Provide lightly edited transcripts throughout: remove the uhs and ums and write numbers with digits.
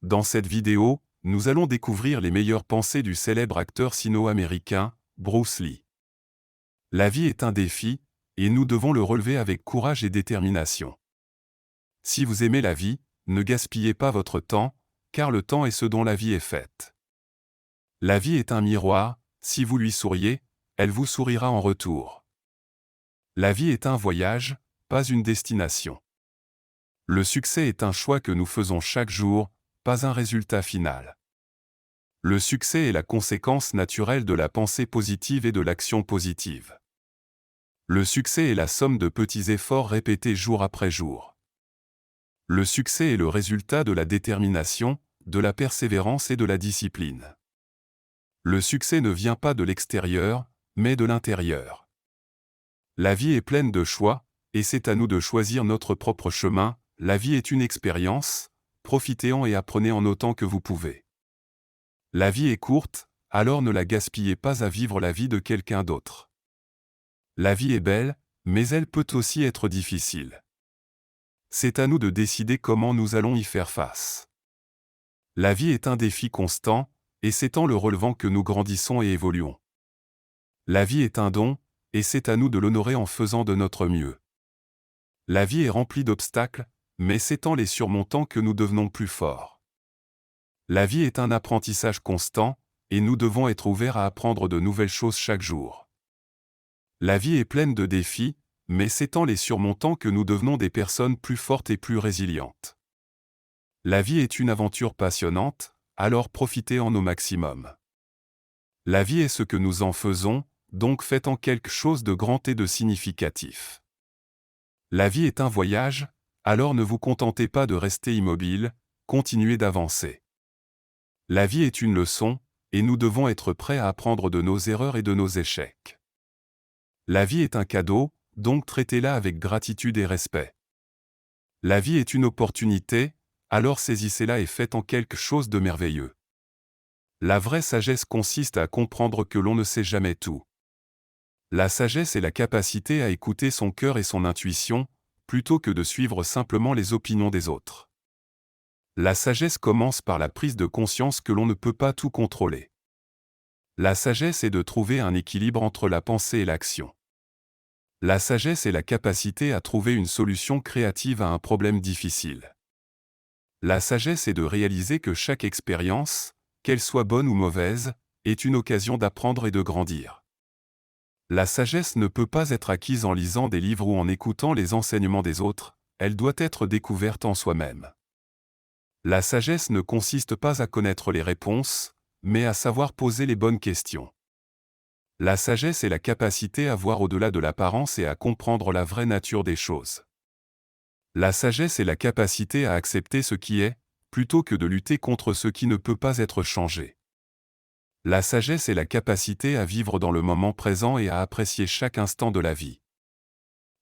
Dans cette vidéo, nous allons découvrir les meilleures pensées du célèbre acteur sino-américain, Bruce Lee. La vie est un défi, et nous devons le relever avec courage et détermination. Si vous aimez la vie, ne gaspillez pas votre temps, car le temps est ce dont la vie est faite. La vie est un miroir, si vous lui souriez, elle vous sourira en retour. La vie est un voyage, pas une destination. Le succès est un choix que nous faisons chaque jour, pas un résultat final. Le succès est la conséquence naturelle de la pensée positive et de l'action positive. Le succès est la somme de petits efforts répétés jour après jour. Le succès est le résultat de la détermination, de la persévérance et de la discipline. Le succès ne vient pas de l'extérieur, mais de l'intérieur. La vie est pleine de choix, et c'est à nous de choisir notre propre chemin. La vie est une expérience, profitez-en et apprenez en autant que vous pouvez. La vie est courte, alors ne la gaspillez pas à vivre la vie de quelqu'un d'autre. La vie est belle, mais elle peut aussi être difficile. C'est à nous de décider comment nous allons y faire face. La vie est un défi constant, et c'est en le relevant que nous grandissons et évoluons. La vie est un don, et c'est à nous de l'honorer en faisant de notre mieux. La vie est remplie d'obstacles, mais c'est en les surmontant que nous devenons plus forts. La vie est un apprentissage constant, et nous devons être ouverts à apprendre de nouvelles choses chaque jour. La vie est pleine de défis, mais c'est en les surmontant que nous devenons des personnes plus fortes et plus résilientes. La vie est une aventure passionnante, alors profitez-en au maximum. La vie est ce que nous en faisons, donc faites-en quelque chose de grand et de significatif. La vie est un voyage, alors ne vous contentez pas de rester immobile, continuez d'avancer. La vie est une leçon, et nous devons être prêts à apprendre de nos erreurs et de nos échecs. La vie est un cadeau, donc traitez-la avec gratitude et respect. La vie est une opportunité, alors saisissez-la et faites-en quelque chose de merveilleux. La vraie sagesse consiste à comprendre que l'on ne sait jamais tout. La sagesse est la capacité à écouter son cœur et son intuition, plutôt que de suivre simplement les opinions des autres. La sagesse commence par la prise de conscience que l'on ne peut pas tout contrôler. La sagesse est de trouver un équilibre entre la pensée et l'action. La sagesse est la capacité à trouver une solution créative à un problème difficile. La sagesse est de réaliser que chaque expérience, qu'elle soit bonne ou mauvaise, est une occasion d'apprendre et de grandir. La sagesse ne peut pas être acquise en lisant des livres ou en écoutant les enseignements des autres, elle doit être découverte en soi-même. La sagesse ne consiste pas à connaître les réponses, mais à savoir poser les bonnes questions. La sagesse est la capacité à voir au-delà de l'apparence et à comprendre la vraie nature des choses. La sagesse est la capacité à accepter ce qui est, plutôt que de lutter contre ce qui ne peut pas être changé. La sagesse est la capacité à vivre dans le moment présent et à apprécier chaque instant de la vie.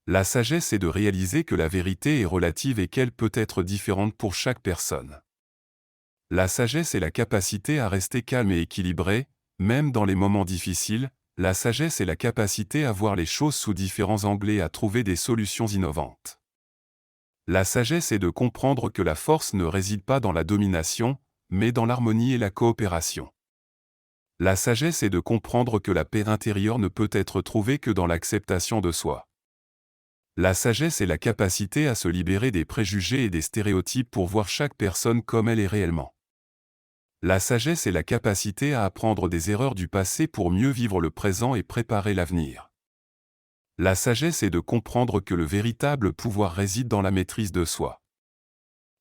La sagesse est de réaliser que la vérité est relative et qu'elle peut être différente pour chaque personne. La sagesse est la capacité à rester calme et équilibré, même dans les moments difficiles. La sagesse est la capacité à voir les choses sous différents angles et à trouver des solutions innovantes. La sagesse est de comprendre que la force ne réside pas dans la domination, mais dans l'harmonie et la coopération. La sagesse est de comprendre que la paix intérieure ne peut être trouvée que dans l'acceptation de soi. La sagesse est la capacité à se libérer des préjugés et des stéréotypes pour voir chaque personne comme elle est réellement. La sagesse est la capacité à apprendre des erreurs du passé pour mieux vivre le présent et préparer l'avenir. La sagesse est de comprendre que le véritable pouvoir réside dans la maîtrise de soi.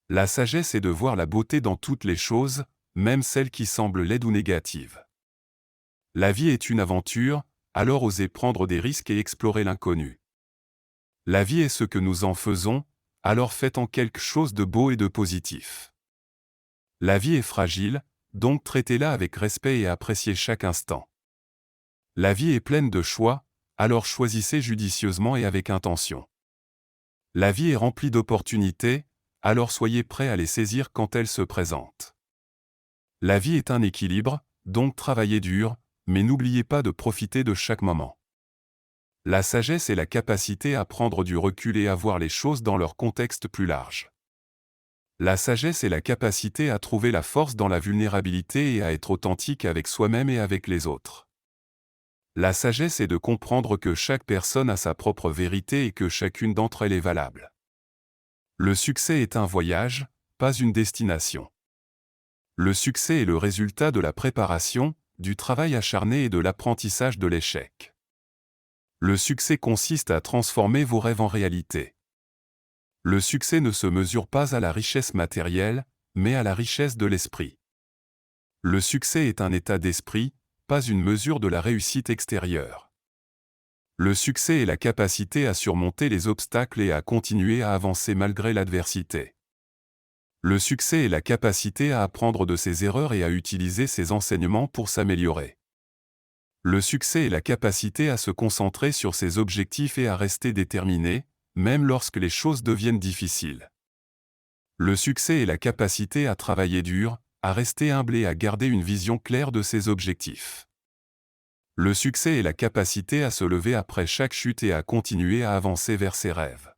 La sagesse est de voir la beauté dans toutes les choses, même celles qui semblent laides ou négatives. La vie est une aventure, alors osez prendre des risques et explorer l'inconnu. La vie est ce que nous en faisons, alors faites-en quelque chose de beau et de positif. La vie est fragile, donc traitez-la avec respect et appréciez chaque instant. La vie est pleine de choix, alors choisissez judicieusement et avec intention. La vie est remplie d'opportunités, alors soyez prêts à les saisir quand elles se présentent. La vie est un équilibre, donc travaillez dur, mais n'oubliez pas de profiter de chaque moment. La sagesse est la capacité à prendre du recul et à voir les choses dans leur contexte plus large. La sagesse est la capacité à trouver la force dans la vulnérabilité et à être authentique avec soi-même et avec les autres. La sagesse est de comprendre que chaque personne a sa propre vérité et que chacune d'entre elles est valable. Le succès est un voyage, pas une destination. Le succès est le résultat de la préparation, du travail acharné et de l'apprentissage de l'échec. Le succès consiste à transformer vos rêves en réalité. Le succès ne se mesure pas à la richesse matérielle, mais à la richesse de l'esprit. Le succès est un état d'esprit, pas une mesure de la réussite extérieure. Le succès est la capacité à surmonter les obstacles et à continuer à avancer malgré l'adversité. Le succès est la capacité à apprendre de ses erreurs et à utiliser ses enseignements pour s'améliorer. Le succès est la capacité à se concentrer sur ses objectifs et à rester déterminé, même lorsque les choses deviennent difficiles. Le succès est la capacité à travailler dur, à rester humble et à garder une vision claire de ses objectifs. Le succès est la capacité à se lever après chaque chute et à continuer à avancer vers ses rêves.